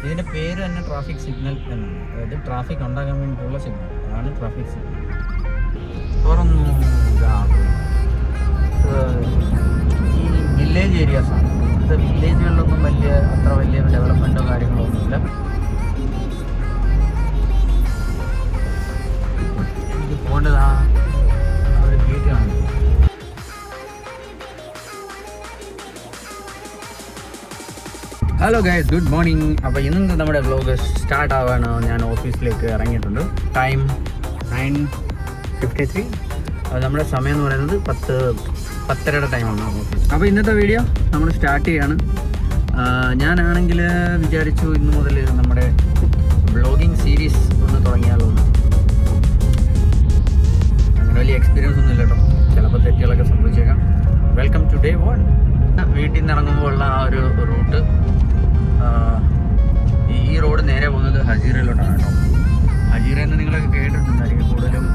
ഇതിൻ്റെ പേര് തന്നെ ട്രാഫിക് സിഗ്നൽ എന്നാണ്. അതായത് ട്രാഫിക് ഉണ്ടാകാൻ വേണ്ടിയിട്ടുള്ള സിഗ്നൽ, അതാണ് ട്രാഫിക് സിഗ്നൽ. തുറന്നു. ഈ വില്ലേജ് ഏരിയാസാണ്. ഇത് വില്ലേജുകളിലൊന്നും അത്ര വലിയ ഡെവലപ്മെൻറ്റോ കാര്യങ്ങളോ ഒന്നുമില്ല. എനിക്ക് പോകേണ്ടത് ആ ഒരു ഗേറ്റ് കാണുന്നത്. Hello guys, good morning. അപ്പോൾ ഇന്നത്തെ നമ്മുടെ വ്ലോഗ് സ്റ്റാർട്ട് ആവാണ്. ഞാൻ ഓഫീസിലേക്ക് ഇറങ്ങിയിട്ടുണ്ട്. ടൈം 9:53. അത് നമ്മുടെ സമയം എന്ന് പറയുന്നത് 10:30 ടൈമാണ് ഓഫീസ്. അപ്പോൾ ഇന്നത്തെ വീഡിയോ നമ്മൾ സ്റ്റാർട്ട് ചെയ്യാണ്. ഞാനാണെങ്കിൽ വിചാരിച്ചു ഇന്ന് മുതൽ നമ്മുടെ വ്ലോഗിങ് സീരീസ് ഒന്ന് തുടങ്ങിയാലോ. അങ്ങനെ വലിയ എക്സ്പീരിയൻസ് ഒന്നും ഇല്ല കേട്ടോ, ചിലപ്പോൾ തെറ്റുകളൊക്കെ സംഭവിച്ചേക്കാം. Welcome to day 1. വീട്ടിൽ നിന്ന് ഇറങ്ങുമ്പോൾ ഉള്ള ആ ഒരു റൂട്ട്, ഈ റോഡ് നേരെ പോകുന്നത് ഹജീറയിലോട്ടാണ് കേട്ടോ. ഹജീറയിൽ നിന്ന് നിങ്ങളൊക്കെ കേട്ടിട്ടുണ്ടായിരിക്കും. കൂടുതലും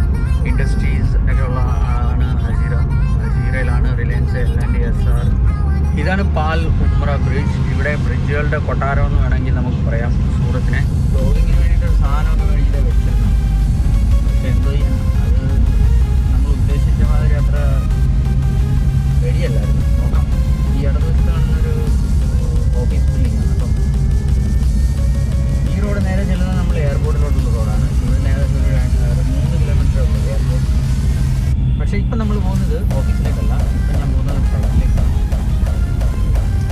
ഇൻഡസ്ട്രീസ് ഒക്കെ ഉള്ള ആണ് ഹജീറ. ഹജീറയിലാണ് റിലയൻസ്, L&T, ഇതാണ് പാൽ ഉമ്ര ബ്രിഡ്ജ്. ഇവിടെ ബ്രിഡ്ജുകളുടെ കൊട്ടാരം എന്ന് വേണമെങ്കിൽ നമുക്ക് പറയാം സൂറത്തിനെ. ബ്ലോഗിങ്ങിന് വേണ്ടിയിട്ട് സാധനമൊക്കെ മേടിച്ചിട്ട് വെച്ചിരുന്നു. പക്ഷെ എന്തോ അത് നമ്മൾ ഉദ്ദേശിച്ച മാതിരി അത്ര റെഡിയല്ലായിരുന്നു. നോക്കാം. ഈ ഇടതുവശത്ത് കാണുന്നൊരു ഓഫീസ് ബിൽഡിംഗ് ആണ് കേട്ടോ. ഈ റോഡ് നേരെ ചെല്ലുന്നത് നമ്മൾ എയർപോർട്ടിലോട്ടുള്ള റോഡാണ്. ഇവിടെ ഏകദേശം ഒരു 3 കിലോമീറ്റർ ഉള്ളത് എയർപോർട്ട്. പക്ഷേ ഇപ്പം നമ്മൾ പോകുന്നത് ഓഫീസിലേക്കല്ല, ഇപ്പം ഞാൻ പോകുന്നത് സ്ഥലത്തിലേക്കാണ്.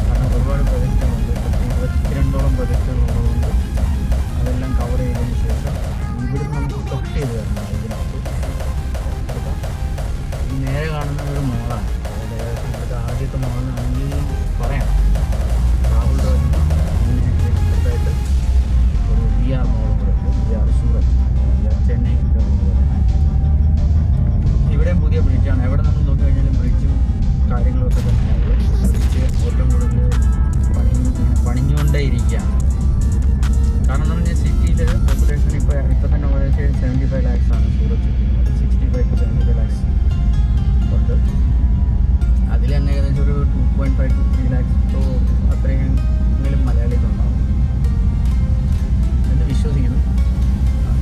കാരണം ഒരുപാട് പ്രൊജക്റ്റുകളുണ്ട്. 22ഓളം പ്രൊജക്റ്റുകളുള്ളതുകൊണ്ട് അതെല്ലാം കവർ ചെയ്തതിന് ശേഷം ഇവിടുന്ന് നമുക്ക് സ്റ്റോപ്പ് ചെയ്ത് തരണം. ഇതിനകത്ത് ഈ നേരെ കാണുന്ന ഒരു മോളാണ്. ഏകദേശം ഇവിടുത്തെ ആദ്യത്തെ മോളെന്നാണെങ്കിൽ പറയാം. രാഹുൽ ദ്രാവിഡായിട്ട് ഒരു VR മോൾ കൂടെ ഉണ്ട്. VR സൂറത്ത്, VR ചെന്നൈ. ഇവിടെ പുതിയ ബ്രിഡ്ജാണ്. എവിടെ നമ്മൾ നോക്കി കഴിഞ്ഞാലും ബ്രിഡ്ജും കാര്യങ്ങളൊക്കെ തന്നെയാണ്. ബ്രിഡ്ജ് ഏറ്റവും കൂടുതൽ പണിഞ്ഞുകൊണ്ടേ ഇരിക്കുകയാണ്. കാരണം എന്ന് പറഞ്ഞാൽ സിറ്റിയിൽ പോപ്പുലേഷൻ ഇപ്പോൾ തന്നെ ഏകദേശം 75 lakhs ആണ് സൂറത്ത് സിറ്റി. 65 to 75 lakhs ഉണ്ട്. അതിൽ തന്നെ ഏകദേശം ഒരു 2.5 to 3 lakhs അത്രയെങ്കിലും മലയാളികളുണ്ടാവും എന്ന് വിശ്വസിക്കുന്നു.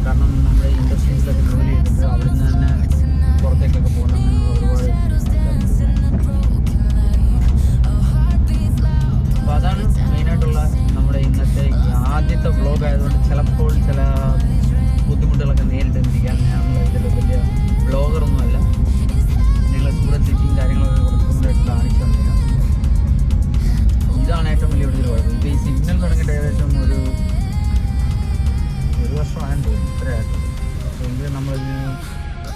കാരണം നമ്മുടെ ഇൻഡസ്ട്രീസിലൊക്കെ ജോലി ചെയ്തിട്ട് അവിടെ നിന്ന് തന്നെ പുറത്തേക്കൊക്കെ പോകണം എന്നുള്ള ഒരുപാട്. അപ്പോൾ അതാണ് മെയിനായിട്ടുള്ള നമ്മുടെ ഇന്നത്തെ ആദ്യത്തെ വ്ലോഗ് ആയതുകൊണ്ട് ചിലപ്പോൾ ചില ബുദ്ധിമുട്ടുകളൊക്കെ നേരിട്ടെന്നിരിക്കാം. നമ്മൾ ഇതിൽ വലിയ വ്ലോഗറൊന്നുമല്ല. നിങ്ങളെ സൂറത്ത് സിറ്റിയും കാര്യങ്ങളൊക്കെ കുറച്ചും കൂടെ കാണിച്ചു തന്നില്ല. ഇതാണ് ഏറ്റവും വലിയ ഒരു കുഴപ്പം. ഇപ്പോൾ ഈ സിഗ്നൽ തുടങ്ങിയിട്ട് ഏകദേശം ഒരു വർഷമായെന്ന് തോന്നുന്നു, ഇത്രയായിട്ടും. എങ്കിൽ നമ്മളിതിന്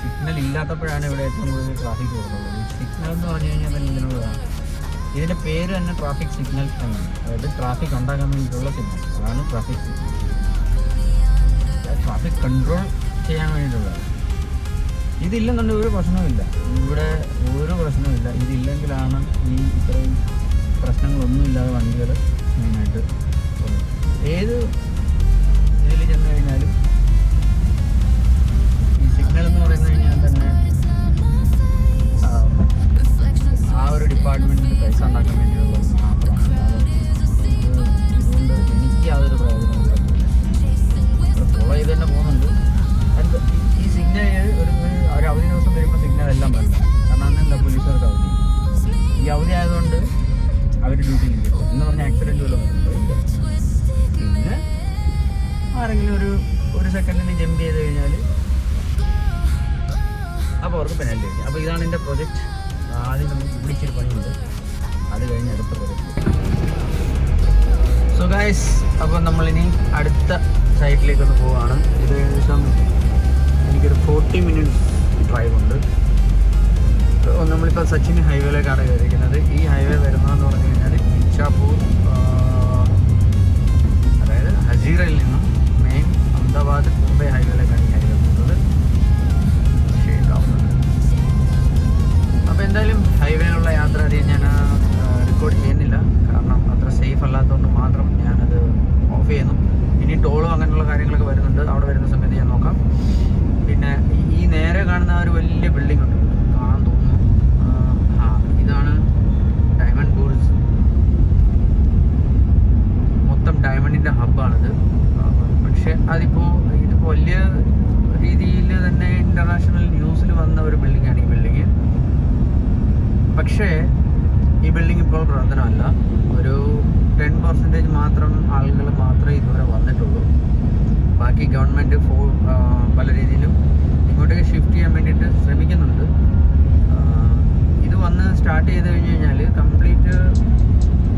സിഗ്നൽ ഇല്ലാത്തപ്പോഴാണ് ഇവിടെ ഏറ്റവും കൂടുതൽ ട്രാഫിക് വരുന്നത്. ഈ സിഗ്നൽ എന്ന് പറഞ്ഞു കഴിഞ്ഞാൽ തന്നെ ഇതിനുള്ളതാണ്. ഇതിൻ്റെ പേര് തന്നെ ട്രാഫിക് സിഗ്നൽ എന്നാണ്. അതായത് ട്രാഫിക് ഉണ്ടാകാൻ വേണ്ടിയിട്ടുള്ള സിഗ്നൽ, അതാണ് ട്രാഫിക് സിഗ്നൽ. ട്രാഫിക് കൺട്രോൾ ചെയ്യാൻ വേണ്ടിയിട്ടുള്ളത്. ഇതില്ലെന്നുണ്ടെങ്കിൽ ഒരു പ്രശ്നവുമില്ല. ഇവിടെ ഒരു പ്രശ്നവുമില്ല. ഇതില്ലെങ്കിലാണ് ഈ ഇത്രയും പ്രശ്നങ്ങളൊന്നുമില്ലാതെ വണ്ടികൾ മെയിനായിട്ട് പോകുന്നത്. ഏത് ഇതിൽ ചെന്ന് കഴിഞ്ഞാലും ഈ സിഗ്നൽ എന്ന് പറഞ്ഞു കഴിഞ്ഞാൽ തന്നെ ആ ഒരു ഡിപ്പാർട്ട്മെൻറ്റിന് പൈസ ഉണ്ടാക്കാൻ വേണ്ടിയുള്ളത് മാത്രമാണ്. ഇതുകൊണ്ട് എനിക്ക് യാതൊരു പ്രയോജനമില്ല. ഫോളോ ചെയ്ത് തന്നെ പോകുന്നുണ്ട്. ഈ സിഗ്നൽ ഒരു അവധി ദിവസം വരുമ്പോൾ സിഗ്നൽ എല്ലാം വരില്ല. കാരണം അന്നല്ല പോലീസുകാർക്ക് അവധി. ഈ അവധി ആയതുകൊണ്ട് അവർ ഡ്യൂട്ടിയിൽ ഇരിക്കും എന്ന് പറഞ്ഞാൽ ആക്സിഡൻറ്റ് വല്ലതും വരുന്നുണ്ട്. പിന്നെ ആരെങ്കിലും ഒരു സെക്കൻഡിന് ജമ്പ് ചെയ്ത് കഴിഞ്ഞാൽ അപ്പോൾ അവർക്ക് പെനാൽറ്റി ആയിരിക്കും. അപ്പോൾ ഇതാണ് എൻ്റെ പ്രൊജക്റ്റ്. ആദ്യം നമുക്ക് വിളിച്ചൊരു പണിയുണ്ട്, അത് കഴിഞ്ഞ് അടുത്ത പ്രൊജക്റ്റ്. സോ ഗൈസ്, അപ്പോൾ നമ്മളിനി അടുത്ത സൈറ്റിലേക്കൊന്ന് പോവുകയാണ്. ഇത് ഏകദേശം എനിക്കൊരു 40 minutes ഡ്രൈവ് ഉണ്ട്. നമ്മളിപ്പോൾ സച്ചിൻ ഹൈവേയിലേക്കാണ് കയറിയിരിക്കുന്നത്. ഈ ഹൈവേ വരുന്നതെന്ന് പറഞ്ഞു കഴിഞ്ഞാൽ ഇച്ഛാപൂർ, അതായത് ഹജീറയിൽ നിന്നും മെയിൻ അഹമ്മദാബാദ് മുംബൈ ഹൈവേയിലേക്കാണ് ഈ ഹൈവേ പോകുന്നത്. അപ്പോൾ എന്തായാലും ഹൈവേയിലുള്ള യാത്ര അധികം ഞാൻ റെക്കോർഡ് ചെയ്യുന്നില്ല. കാരണം അത്ര സേഫ് അല്ലാത്തതുകൊണ്ട് മാത്രം ഞാനത് ഓഫ് ചെയ്യുന്നു. ഇനി ടോളും അങ്ങനെയുള്ള കാര്യങ്ങളൊക്കെ വരുന്നുണ്ട്. അവിടെ വരുന്ന സമയത്ത് ഞാൻ നോക്കാം. പിന്നെ ഈ നേരെ കാണുന്ന ഒരു വലിയ ബിൽഡിംഗ് ഉണ്ട്, കാണാൻ തോന്നുന്നു. ഇതാണ് ഡയമണ്ട് ബൂൾസ്. മൊത്തം ഡയമണ്ടിൻ്റെ ഹബ്ബാണ്. ഹബ്ബാണിത്. പക്ഷെ ഇതിപ്പോൾ വലിയ രീതിയിൽ തന്നെ ഇൻ്റർനാഷണൽ ന്യൂസിൽ വന്ന ഒരു ബിൽഡിങ്ങാണ് ഈ ബിൽഡിങ്. പക്ഷേ ഈ ബിൽഡിംഗ് ഇപ്പോൾ പ്രവർത്തനമല്ല. ഒരു 10% മാത്രം ആളുകൾ മാത്രമേ ഇതുവരെ വന്നിട്ടുള്ളൂ. ബാക്കി ഗവൺമെൻറ് പല രീതിയിലും ഇങ്ങോട്ടേക്ക് ഷിഫ്റ്റ് ചെയ്യാൻ വേണ്ടിയിട്ട് ശ്രമിക്കുന്നുണ്ട്. ഇത് വന്ന് സ്റ്റാർട്ട് ചെയ്ത് കഴിഞ്ഞ് കഴിഞ്ഞാൽ കംപ്ലീറ്റ്,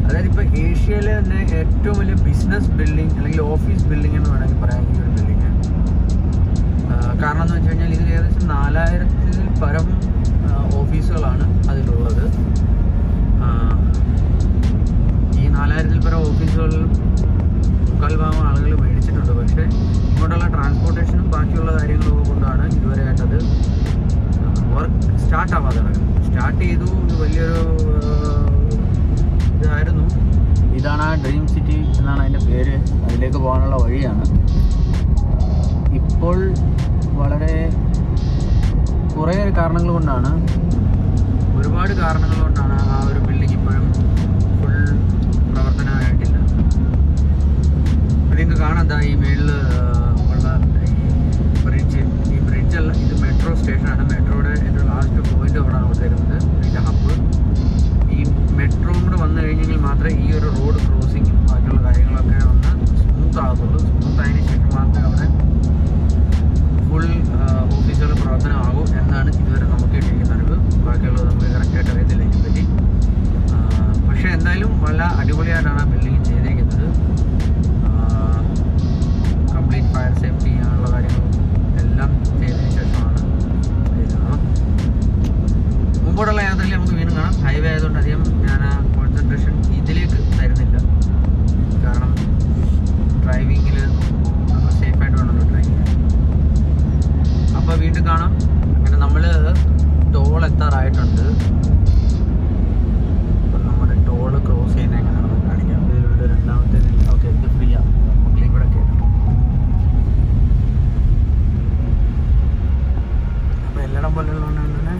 അതായത് ഇപ്പോൾ ഏഷ്യയിലെ തന്നെ ഏറ്റവും വലിയ ബിസിനസ് ബിൽഡിംഗ് അല്ലെങ്കിൽ ഓഫീസ് ബിൽഡിംഗ് എന്ന് വേണമെങ്കിൽ പറയാം ഈ ഒരു ബിൽഡിങ്. കാരണം എന്ന് വെച്ച് കഴിഞ്ഞാൽ ഇതിൽ ഏകദേശം 4000-ൽ പരം ഓഫീസുകളാണ് അതിലുള്ളത്. ഈ 4000-ൽ പരം ഓഫീസുകളിൽ 3/4 ആളുകൾ മേടിച്ചിട്ടുണ്ട്. പക്ഷേ ഇങ്ങോട്ടുള്ള ട്രാൻസ്പോർട്ടേഷനും ബാക്കിയുള്ള കാര്യങ്ങളും കൊണ്ടാണ് ഇതുവരെയായിട്ടത് വർക്ക് സ്റ്റാർട്ട് ആവാതെ കിടക്കുന്നത്. സ്റ്റാർട്ട് ചെയ്തു, ഇത് വലിയൊരു ഇതായിരുന്നു. ഇതാണ് ആ ഡ്രീം സിറ്റി എന്നാണ് അതിൻ്റെ പേര്. അതിലേക്ക് പോകാനുള്ള വഴിയാണ്. ഇപ്പോൾ വളരെ കുറേ കാരണങ്ങൾ കൊണ്ടാണ്, ഒരുപാട് കാരണങ്ങൾ കൊണ്ടാണ് ആ ഒരു ബിൽഡിംഗ് ഇപ്പോഴും ഫുൾ പ്രവർത്തനമായിട്ടില്ല. നിങ്ങൾക്ക് കാണാം ഈ മേളിൽ ഉള്ള ഈ ബ്രിഡ്ജല്ല, ഇത് മെട്രോ സ്റ്റേഷനാണ്. മെട്രോയുടെ ഏറ്റവും ലാസ്റ്റ് പോയിന്റ് അവിടെയാണ് കൊടുത്തിരുന്നത്, ഇതിൻ്റെ ഹബ്ബ്. ഈ മെട്രോ കൂടെ വന്നു കഴിഞ്ഞെങ്കിൽ മാത്രമേ ഈ ഒരു റോഡ് ക്രോസിങ്ങും ബാക്കിയുള്ള കാര്യങ്ങളൊക്കെ ഒന്ന് സ്മൂത്ത് ആകത്തുള്ളൂ. സ്മൂത്ത് ആയതിനു ശേഷം മാത്രമേ അവിടെ ഫുൾ ഓഫീസുകൾ പ്രവർത്തനമാകും എന്നാണ് ഇതുവരെ നമുക്ക് കിട്ടിയിരിക്കുന്ന അറിവ്. ബാക്കിയുള്ളത് നമുക്ക് കറക്റ്റായിട്ട് അറിയത്തില്ല ഇതിനെപ്പറ്റി. പക്ഷേ എന്തായാലും വളരെ അടിപൊളിയായിട്ടാണ് ആ ബിൽഡിംഗ് ചെയ്തിരിക്കുന്നത്. കംപ്ലീറ്റ് ഫയർ സേഫ്റ്റി അങ്ങനെയുള്ള കാര്യങ്ങളും എല്ലാം ചെയ്തതിന് ശേഷമാണ് ചെയ്യുന്നത്. മുമ്പോട്ടുള്ള യാത്രയിൽ നമുക്ക് വീണ്ടും കാണാം. ഹൈവേ ആയതുകൊണ്ട് അധികം ഞാൻ കോൺസെൻട്രേഷൻ ഇതിലേക്ക് തരുന്നില്ല. കാരണം ഡ്രൈവിങ്ങിൽ നമ്മൾ സേഫായിട്ട് വേണമല്ലോ ഡ്രൈവ് ചെയ്യാൻ. അപ്പോൾ വീണ്ടും കാണാം. അങ്ങനെ നമ്മൾ ടോൾ എത്താറായിട്ടുണ്ട്. അപ്പം നമ്മുടെ ടോൾ ക്രോസ് ചെയ്യുന്നത് എങ്ങനെയാണെന്ന് കാണിക്കാം. ഇതിലൂടെ രണ്ടാമത്തെ ഓക്കെ, ഇത് ഫ്രീയാണ്, നമുക്ക് ഇവിടെ കയറാം. അപ്പോൾ എല്ലായിടം പോലെയുള്ളതുകൊണ്ട് തന്നെ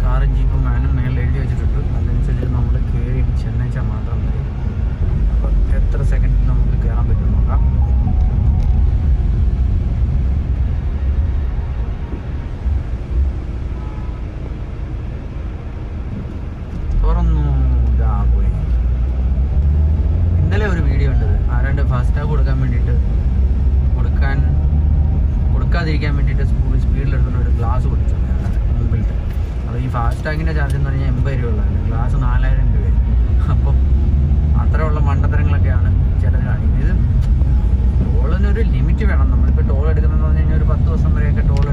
കാറും ജീപ്പും വാനും മേളിൽ എഴുതി വെച്ചിട്ടുണ്ട്. അതനുസരിച്ച് നമ്മൾ കയറി ചെന്നേച്ചാൽ മാത്രം മതി. അപ്പോൾ എത്ര സെക്കൻഡിൽ നമുക്ക് കയറാൻ പറ്റും നോക്കാം. ഇന്നലെ ഒരു വീഡിയോ ഉണ്ടത്, ആരാണ്ട് ഫാസ്റ്റാഗ് കൊടുക്കാൻ വേണ്ടിയിട്ട് കൊടുക്കാതിരിക്കാൻ വേണ്ടിയിട്ട് സ്പീഡിലെടുക്കുന്ന ഒരു ഗ്ലാസ് കൊടുത്തു മുമ്പിലത്തെ. അപ്പോൾ ഈ ഫാസ്റ്റാഗിൻ്റെ ചാർജ് എന്ന് പറഞ്ഞാൽ 80 രൂപ ഉള്ളതാണ്, ഗ്ലാസ് 4000 രൂപയാണ്. അപ്പം അത്രയുള്ള മണ്ടത്തരങ്ങളൊക്കെയാണ് ചിലർ കാണിക്കുന്നത്. ഇത് ടോളിനൊരു ലിമിറ്റ് വേണം. നമ്മളിപ്പോൾ ടോൾ എടുക്കുന്നതെന്ന് പറഞ്ഞു കഴിഞ്ഞാൽ ഒരു 10 ദിവസം വരെയൊക്കെ ടോൾ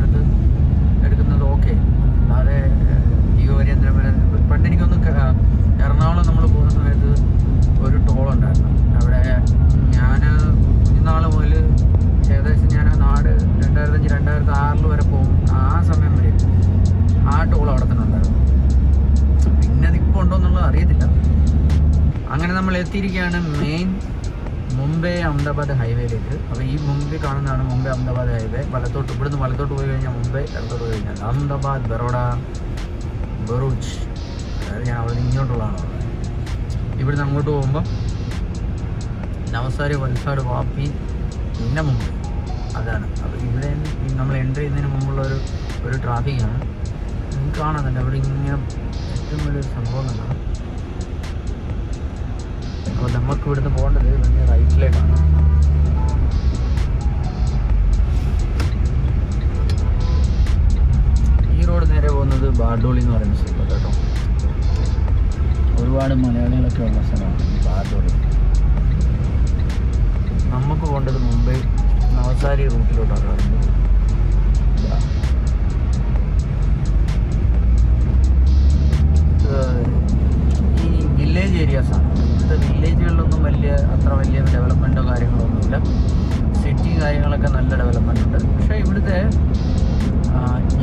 എടുക്കുന്നത് ഓക്കെ. അല്ലാതെ ജീവപര്യന്തരം വരെ. പണ്ട് എനിക്കൊന്ന് എറണാകുളം നമ്മൾ പോകുന്ന സമയത്ത് ഒരു ടോൾ ഉണ്ടായിരുന്നു അവിടെ. ഞാൻ കുഞ്ഞുനാൾ മുതൽ ഏകദേശം ഞാൻ നാട് 2005-2006 വരെ പോകും. ആ സമയം വരെ ആ ടോൾ അവിടെ തന്നെ ഉണ്ടായിരുന്നു. പിന്നെ അതിപ്പോൾ ഉണ്ടോ എന്നുള്ളത് അറിയത്തില്ല. അങ്ങനെ നമ്മൾ എത്തിയിരിക്കുകയാണ് മെയിൻ മുംബൈ അഹമ്മദാബാദ് ഹൈവേയിലേക്ക്. അപ്പോൾ ഈ മുംബൈ കാണുന്നതാണ് മുംബൈ അഹമ്മദാബാദ് ഹൈവേ. ഇവിടുന്ന് വലത്തോട്ട് പോയി കഴിഞ്ഞാൽ മുംബൈ, ഇടത്തോട്ട് പോയി കഴിഞ്ഞാൽ അഹമ്മദാബാദ്, ബറോഡ, ബറൂച്ച്. അതായത് ഞാൻ അവിടെ ഇങ്ങോട്ടുള്ളതാണ്. ഇവിടുന്ന് അങ്ങോട്ട് പോകുമ്പോൾ നവസാരി, വൽസാഡ്, വാപ്പി, പിന്നെ മുംബൈ. അതാണ്. അപ്പോൾ ഇവിടെ നമ്മൾ എൻ്റർ ചെയ്യുന്നതിന് മുമ്പുള്ള ഒരു ട്രാഫിക്കാണ്. നിങ്ങൾക്ക് കാണുന്നുണ്ട് അവിടെ ഇങ്ങനെ ഏറ്റവും വലിയൊരു സംഭവം കണ്ടാണ്. അപ്പോൾ നമുക്ക് ഇവിടുന്ന് പോകേണ്ടത് ഇവിടുന്ന് റൈറ്റിലേക്കാണ്. ഈ റോഡ് നേരെ പോകുന്നത് ബാർഡോളി എന്ന് പറയുന്ന സ്ഥലത്തോട്ട് കേട്ടോ. ഒരുപാട് മലയാളികളൊക്കെ ഉള്ള സ്ഥലമാണ് ബാർഡോളി. നമുക്ക് പോകേണ്ടത് മുംബൈ നവസാരി റൂട്ടിലോട്ടാണ് വരുന്നത്. ഈ വില്ലേജ് ഏരിയാസാണ്. ഇവിടുത്തെ വില്ലേജുകളിലൊന്നും അത്ര വലിയ ഡെവലപ്മെൻറ്റോ കാര്യങ്ങളോ ഒന്നുമില്ല. സിറ്റി കാര്യങ്ങളൊക്കെ നല്ല ഡെവലപ്മെൻ്റ് ഉണ്ട്. പക്ഷേ ഇവിടുത്തെ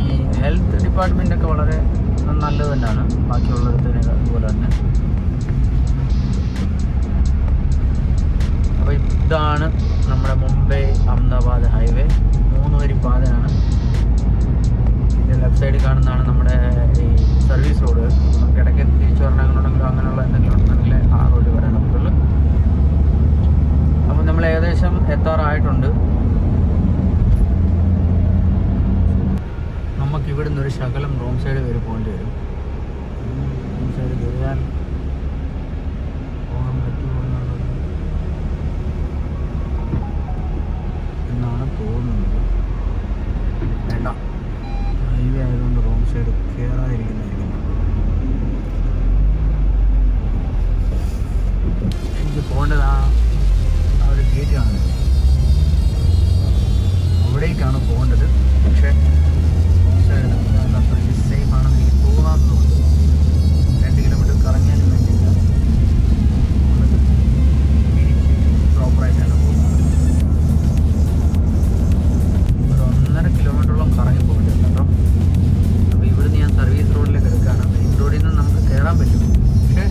ഈ ഹെൽത്ത് ഡിപ്പാർട്ട്മെൻറ്റൊക്കെ വളരെ നല്ലത് തന്നെയാണ് ബാക്കിയുള്ളിടത്തിന് അതുപോലെ തന്നെ. അപ്പോൾ ഇതാണ് നമ്മുടെ മുംബൈ അഹമ്മദാബാദ് ഹൈവേ. 3 വരി പാതയാണ്. ഇതിൻ്റെ ലെഫ്റ്റ് സൈഡിൽ കാണുന്നതാണ് നമ്മുടെ ഈ സർവീസ് റോഡ്. നമുക്ക് ഇടയ്ക്ക് തിരിച്ചു വരണമെന്നുണ്ടെങ്കിലോ അങ്ങനെയുള്ള എന്തെങ്കിലും ഉണ്ടെങ്കിൽ ആ റോഡ് വരാൻ പറ്റുള്ളൂ. അപ്പോൾ നമ്മൾ ഏകദേശം ശകലം റോങ് സൈഡ് കയറി പോകേണ്ടി വരും. റോങ് സൈഡ് കയറാൻ പോകാൻ പറ്റുമോ എന്നാണ് തോന്നുന്നത്. വേണ്ട, ഹൈവേ ആയതുകൊണ്ട് റോങ് സൈഡ് കയറാതിരിക്കുന്നതായിരിക്കും. എനിക്ക് പോകേണ്ടത് ആ ഒരു ഗേറ്റ് കാണുന്നത്, അവിടേക്കാണ് പോകേണ്ടത്. പക്ഷേ റോങ് സൈഡ് അത്ര സേഫ് ആണെന്ന് എനിക്ക് തോന്നാത്തതുകൊണ്ട് 2 കിലോമീറ്റർ കറങ്ങിയാലും വേണ്ടിയില്ല, തിരിച്ച് പ്രോപ്പറായിട്ടാണ് പോകുന്നത്. ഒരു 1.5 കിലോമീറ്ററോളം കറങ്ങി പോകേണ്ടത് കേട്ടോ. അപ്പോൾ ഇവിടുന്ന് ഞാൻ സർവീസ് റോഡിലേക്ക് എടുക്കുകയാണ്. മെയിൻ റോഡിൽ നിന്ന് നമുക്ക് കയറാൻ പറ്റും, പക്ഷേ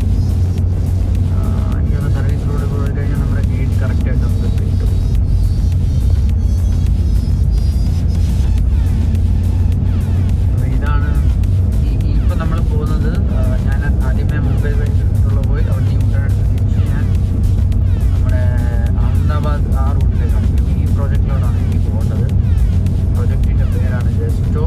എനിക്കത് സർവീസ് റോഡിൽ പോയി കഴിഞ്ഞാൽ നമ്മുടെ ഗേറ്റ് കറക്റ്റായിട്ട് നമുക്ക് കിട്ടും. ഇതാണ് ഇപ്പം നമ്മൾ പോകുന്നത്. ഞാൻ ആദ്യമേ മുംബൈ വഴിയുള്ള പോയി അവിടെ യൂട്ടേൺ തിരിച്ച് ഞാൻ നമ്മുടെ അഹമ്മദാബാദ് ആ റൂട്ടിലേക്കാണ്. ഈ പ്രോജക്റ്റിലോട്ടാണ് എനിക്ക് പോകേണ്ടത്. പ്രോജക്റ്റിൻ്റെ പേരാണ് ജസ്റ്റോ.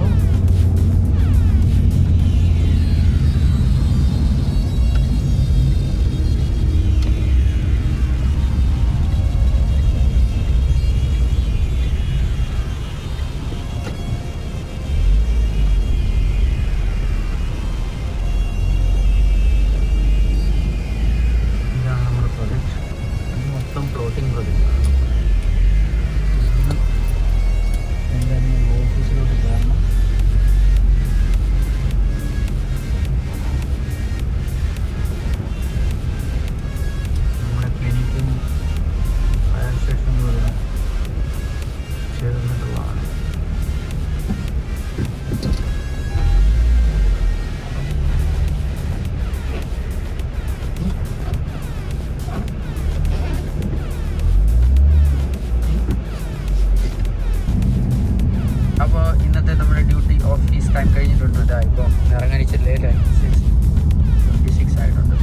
അപ്പോൾ ഇന്നത്തെ നമ്മുടെ ഡ്യൂട്ടി ഓഫീസ് ടൈം കഴിഞ്ഞിട്ടുണ്ട്. ഇപ്പോൾ ഇറങ്ങാൻ ഇച്ചിരി ലേറ്റായി, 6:26 ആയിട്ടുണ്ട്.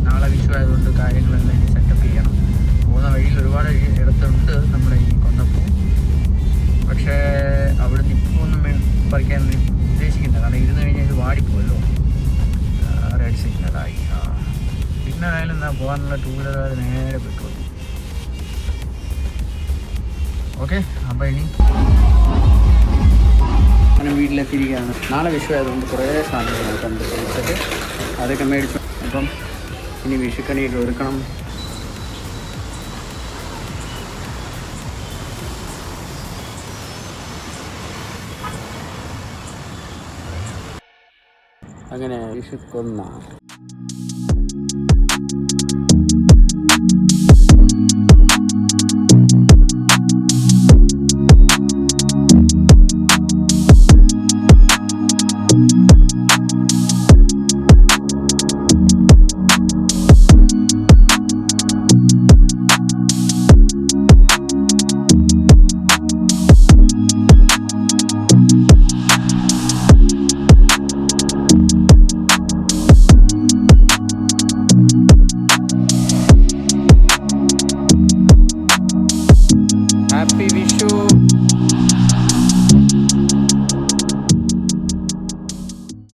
നാളെ വിഷു ആയതുകൊണ്ട് കാര്യങ്ങളെല്ലാം ഇനി സെറ്റപ്പ് ചെയ്യണം. പോകുന്ന വഴിയിൽ ഒരുപാട് ഇടത്തുണ്ട് നമ്മുടെ ഈ കൊന്നപ്പൂ. പക്ഷേ അവിടെ ഇപ്പോൾ ഒന്നും പറിക്കാൻ ഉദ്ദേശിക്കുന്നില്ല, കാരണം ഇരുന്ന് കഴിഞ്ഞാൽ ഇത് വാടിപ്പോയല്ലോ. റെഡ് സിഗ്നലായി. സിഗ്നലായാലും എന്താ പോകാനുള്ള 2 വീലർ നേരെ പെട്ടു. ഓക്കെ, അപ്പോൾ ഇനി അങ്ങനെ വീട്ടിലെത്തിയിരിക്കുകയാണ്. നാളെ വിഷു ആയതുകൊണ്ട് കുറേ സാധനങ്ങൾ കണ്ട് കഴിച്ചിട്ട് അതൊക്കെ മേടിച്ചു. അപ്പം ഇനി വിഷുക്കണിയൊക്കെ ഒരുക്കണം. അങ്ങനെ വിഷുക്കൊന്ന